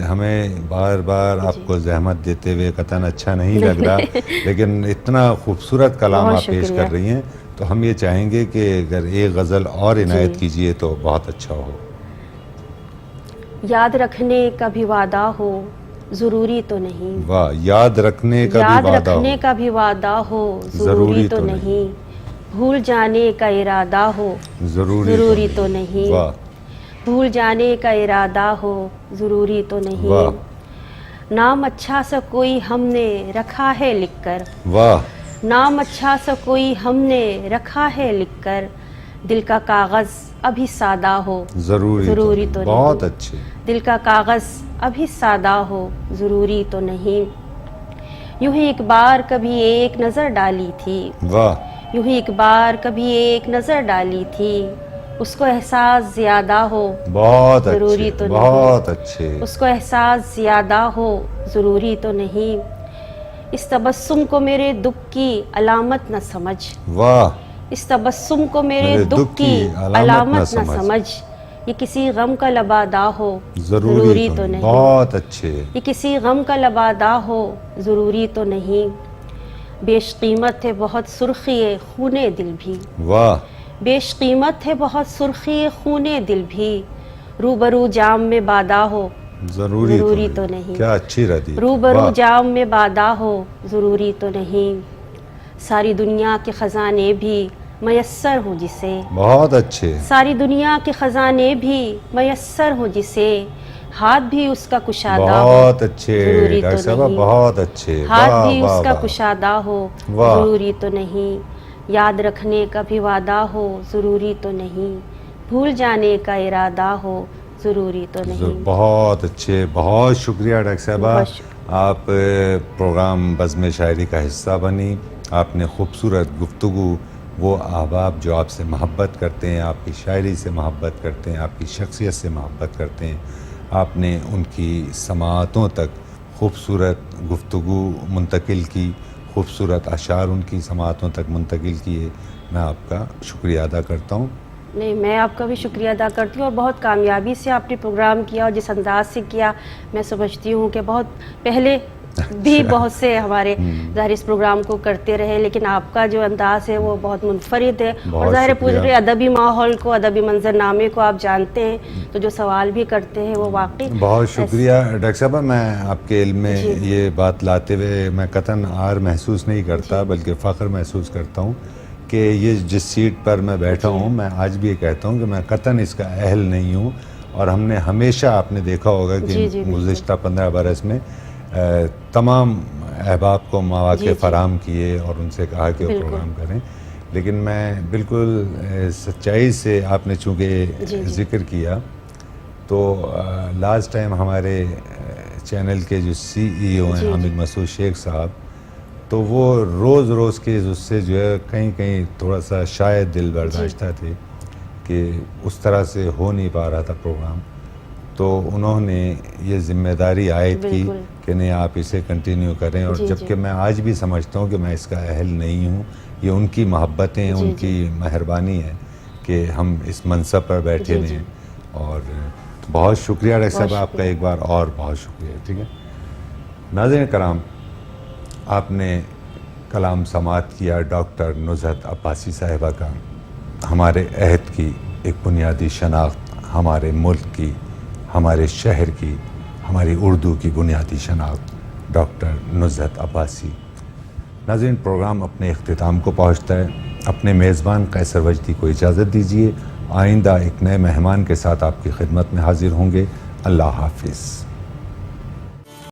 ہمیں بار بار آپ کو زحمت دیتے ہوئے قطعاً اچھا نہیں لگ رہا، لیکن اتنا خوبصورت کلام بہت آپ پیش شکریہ، کر رہی ہیں تو ہم یہ چاہیں گے کہ اگر ایک غزل اور عنایت کیجئے تو بہت اچھا ہو۔ یاد رکھنے کا بھی وعدہ ہو ضروری تو نہیں، واہ، یاد رکھنے کا بھی یاد وعدہ ہو، رکھنے کا بھی وعدہ ہو ضروری تو نہیں، بھول جانے کا ارادہ ہو ضروری تو نہیں، واہ بھول جانے کا ارادہ ہو ضروری تو واہ نہیں، نام اچھا سا کوئی ہم نے رکھا ہے لکھ کر، واہ، نام اچھا سا کوئی ہم نے رکھا ہے لکھ کر، دل کا کاغذ ابھی سادہ ہو ضروری تو بہت نہیں، اچھے، دل کا کاغذ ابھی سادہ ہو ضروری تو نہیں، یوں ہی ایک بار کبھی ایک نظر ڈالی تھی، واہ، یوں ہی ایک بار کبھی ایک نظر ڈالی تھی، اس کو احساس زیادہ ہو بہت ضروری اچھے، تو بہت نہیں، اچھے، اس کو احساس زیادہ ہو ضروری تو نہیں، اس تبسم کو میرے دکھ کی علامت نہ سمجھ، واہ، اس تبسم کو میرے دکھ کی علامت نہ سمجھ، یہ کسی غم کا لبادہ ہو ضروری تو نہیں، بہت اچھے، یہ کسی غم کا لبادہ ہو ضروری تو نہیں، بیش قیمت ہے بہت سرخی خون دل بھی، واہ، بیش قیمت ہے بہت سرخی خون دل بھی، روبرو جام میں بادہ ہو ضروری تو نہیں، کیا اچھی ردی، روبرو جام میں بادہ ہو ضروری تو نہیں، ساری دنیا کے خزانے بھی میسر ہو جسے، بہت اچھے، ساری دنیا کے خزانے بھی میسر ہو جسے، ہاتھ بھی اس کا کشادہ ہو بہت اچھے ضروری تو ڈاکٹر صاحبہ، نہیں، بہت اچھے، ہاتھ واہ بھی اس واہ کا واہ، کشادہ ہو واہ، ضروری تو نہیں، یاد رکھنے کا بھی وعدہ ہو ضروری تو نہیں، بھول جانے کا ارادہ ہو ضروری تو نہیں۔ بہت اچھے، بہت شکریہ ڈاکٹر صاحبہ، بہت شکریہ۔ آپ پروگرام بزم شاعری کا حصہ بنی، آپ نے خوبصورت گفتگو، وہ احباب جو آپ سے محبت کرتے ہیں، آپ کی شاعری سے محبت کرتے ہیں، آپ کی شخصیت سے محبت کرتے ہیں، آپ نے ان کی سماعتوں تک خوبصورت گفتگو منتقل کی، خوبصورت اشعار ان کی سماعتوں تک منتقل کیے، میں آپ کا شکریہ ادا کرتا ہوں۔ نہیں، میں آپ کا بھی شکریہ ادا کرتی ہوں، اور بہت کامیابی سے آپ نے پروگرام کیا، اور جس انداز سے کیا، میں سمجھتی ہوں کہ بہت پہلے بھی بہت سے ہمارے ظاہر اس پروگرام کو کرتے رہے، لیکن آپ کا جو انداز ہے وہ بہت منفرد ہے، اور ظاہر پورے ادبی ماحول کو، ادبی منظرنامے کو آپ جانتے ہیں، تو جو سوال بھی کرتے ہیں وہ واقعی بہت شکریہ ڈاکٹر صاحبہ، میں آپ کے علم میں یہ بات لاتے ہوئے میں قطعاً عار محسوس نہیں کرتا، بلکہ فخر محسوس کرتا ہوں کہ یہ جس سیٹ پر میں بیٹھا ہوں، میں آج بھی یہ کہتا ہوں کہ میں قطعاً اس کا اہل نہیں ہوں، اور ہم نے ہمیشہ، آپ نے دیکھا ہوگا کہ گزشتہ 15 برس میں تمام احباب کو مواقع فراہم کیے اور ان سے کہا کہ وہ پروگرام کریں، لیکن میں بالکل سچائی سے، آپ نے چونکہ ذکر کیا، تو لاسٹ ٹائم ہمارے چینل کے جو سی ای او ہیں حامد مسعود شیخ صاحب، تو وہ روز روز کے اس سے جو ہے کہیں کہیں تھوڑا سا شاید دل برداشتہ تھے کہ اس طرح سے ہو نہیں پا رہا تھا پروگرام، تو انہوں نے یہ ذمہ داری عائد کی کہ نہیں، آپ اسے کنٹینیو کریں، اور جبکہ میں آج بھی سمجھتا ہوں کہ میں اس کا اہل نہیں ہوں، یہ ان کی محبتیں، ان کی مہربانی ہے کہ ہم اس منصب پر بیٹھے ہوئے ہیں، اور بہت شکریہ ڈاکٹر صاحب آپ کا ایک بار اور بہت شکریہ، ٹھیک ہے۔ ناظرین کرام، آپ نے کلام سماعت کیا ڈاکٹر نزہت عباسی صاحبہ کا، ہمارے عہد کی ایک بنیادی شناخت، ہمارے ملک کی، ہمارے شہر کی، ہماری اردو کی بنیادی شناخت ڈاکٹر نزہت عباسی۔ ناظرین، پروگرام اپنے اختتام کو پہنچتا ہے، اپنے میزبان قیصر وجدی کو اجازت دیجیے، آئندہ ایک نئے مہمان کے ساتھ آپ کی خدمت میں حاضر ہوں گے۔ اللہ حافظ۔